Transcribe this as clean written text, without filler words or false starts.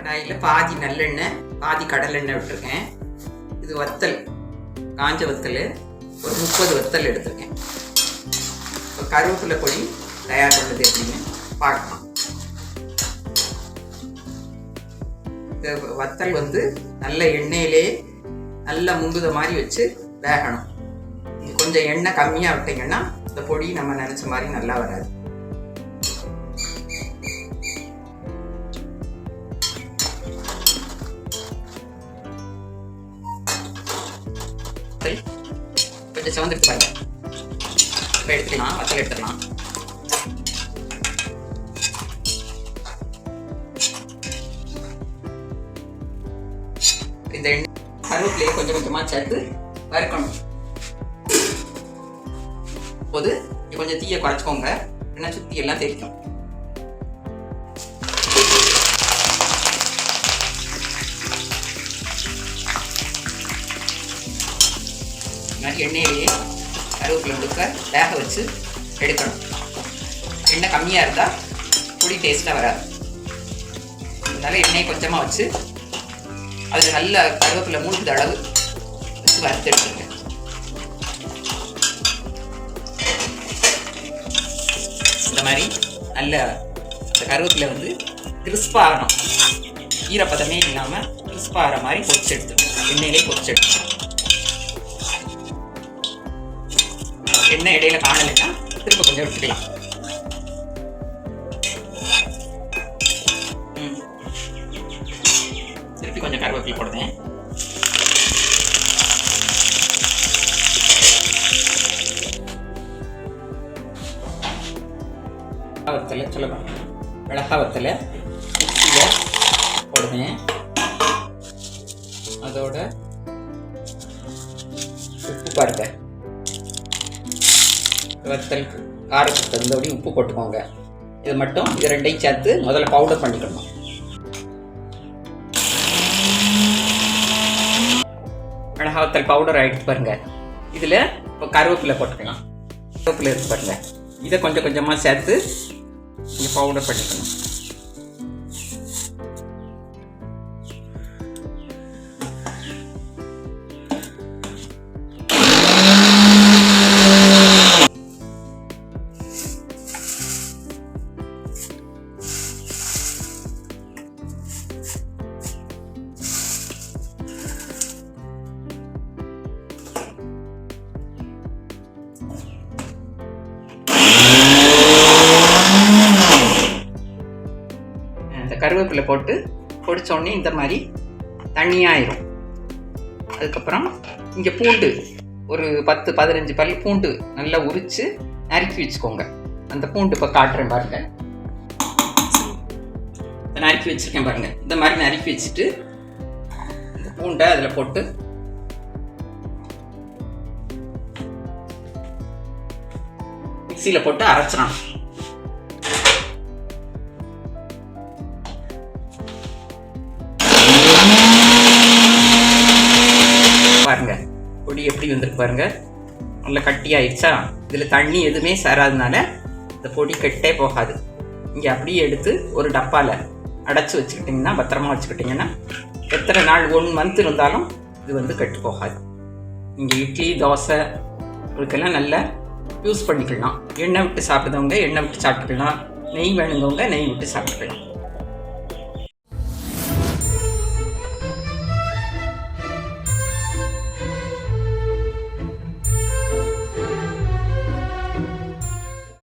கடாயில் பாதி நல்லெண்ணெய் பாதி கடலெண்ணெய் விட்டுருக்கேன். இது வத்தல், காஞ்ச வத்தல் ஒரு 30 வத்தல் எடுத்துருக்கேன். இப்போ கருவேப்பிலை பொடி தயார் பண்ணுறது எப்படின்னு பார்க்கலாம். இந்த வத்தல் நல்ல எண்ணெயிலே நல்லா முங்குத மாதிரி வச்சு வேகணும். கொஞ்சம் எண்ணெய் கம்மியாக விட்டிங்கன்னா இந்த பொடி நம்ம நினச்ச மாதிரி நல்லா வராது. கொஞ்சம் சிவந்துட்டு பாருங்க. இப்போ எடுத்துக்கலாம், வத்தல் எடுத்துக்கலாம். இந்த எண்ணெய் கருவேப்பிலையை கொஞ்சம் கொஞ்சமாக சேர்த்து வறுக்கணும். போது கொஞ்சம் தீயை குறைச்சிக்கோங்க, என்ன சுற்றி எல்லாம் தெரிக்கும். எண்ணெயிலேயே கருவேப்பிலை முழுக்க வேக வச்சு எடுக்கணும். எண்ணெய் கம்மியாக இருந்தால் பொடி டேஸ்ட்டாக வராது. அதனால் எண்ணெய் கொஞ்சமாக வச்சு அதில் நல்ல கருவேப்பிலை மூழ்குத அளவு வச்சு வறுத்து எடுத்துருங்க. இந்த மாதிரி நல்ல இந்த கருவேப்பிலை கிறிஸ்பாக ஆகணும். ஈரப்பதமே இல்லாமல் கிறிஸ்பாக ஆகிற மாதிரி பொரிச்சு எடுத்துக்கணும். எண்ணெயிலே பொரிச்சு எடுத்துக்கணும். எண்ணெய் இடையில காணலைன்னா திரும்ப கொஞ்சம் விட்டுக்கலாம். திருப்பி கொஞ்சம் கருவேப்பிலை போடுறேன். வத்தலை சொல்லலாம், மிளகா வத்தலை மிக்சியில் போடுவேன். அதோட உப்பு பாருங்க, வத்தல் காரத்துக்கு தகுந்தபடி உப்பு போட்டுக்கோங்க. இது ரெண்டையும் சேர்த்து முதல்ல பவுடர் பண்ணிக்கணும். மிளகா வத்தல் பவுடர் ஆகிடுச்சு பாருங்க. இதில் இப்போ கருவேப்பிலை போட்டுக்கலாம். கருவேப்பிலை இருக்கு பாருங்க, இதை கொஞ்சம் கொஞ்சமாக சேர்த்து இங்கே பவுடர் பண்ணிக்கணும். கருவேப்பிலை போட்டு பொடிச்சோடனே இந்த மாதிரி தண்ணியாயிரும். அதுக்கப்புறம் இங்கே பூண்டு ஒரு 10-15 பல் பூண்டு நல்லா உரித்து நறுக்கி வச்சுக்கோங்க. அந்த பூண்டு இப்போ காட்டுறேன் பாருங்க. நறுக்கி வச்சுருக்கேன் பாருங்க. இந்த மாதிரி நறுக்கி வச்சுட்டு இந்த பூண்டை அதில் போட்டு மிக்சியில் போட்டு அரைச்சிடணும். பாருங்க பொடி எப்படி வந்துருக்கு பாருங்க, நல்லா கட்டி ஆயிடுச்சா. இதில் தண்ணி எதுவுமே சேராதனால இந்த பொடி கெட்டே போகாது. இங்கே அப்படியே எடுத்து ஒரு டப்பாவில் அடைச்சி வச்சுக்கிட்டிங்கன்னா, பத்திரமா வச்சுக்கிட்டிங்கன்னா எத்தனை நாள் 1 மந்த் இருந்தாலும் இது கெட்டு போகாது. இங்கே இட்லி தோசை இதுக்கெல்லாம் நல்லா யூஸ் பண்ணிக்கலாம். எண்ணெய் விட்டு சாப்பிடுறவங்க எண்ணெய் விட்டு சாப்பிட்டுக்கலாம், நெய் வேணுங்கவங்க நெய் விட்டு சாப்பிட்டுக்கலாம்.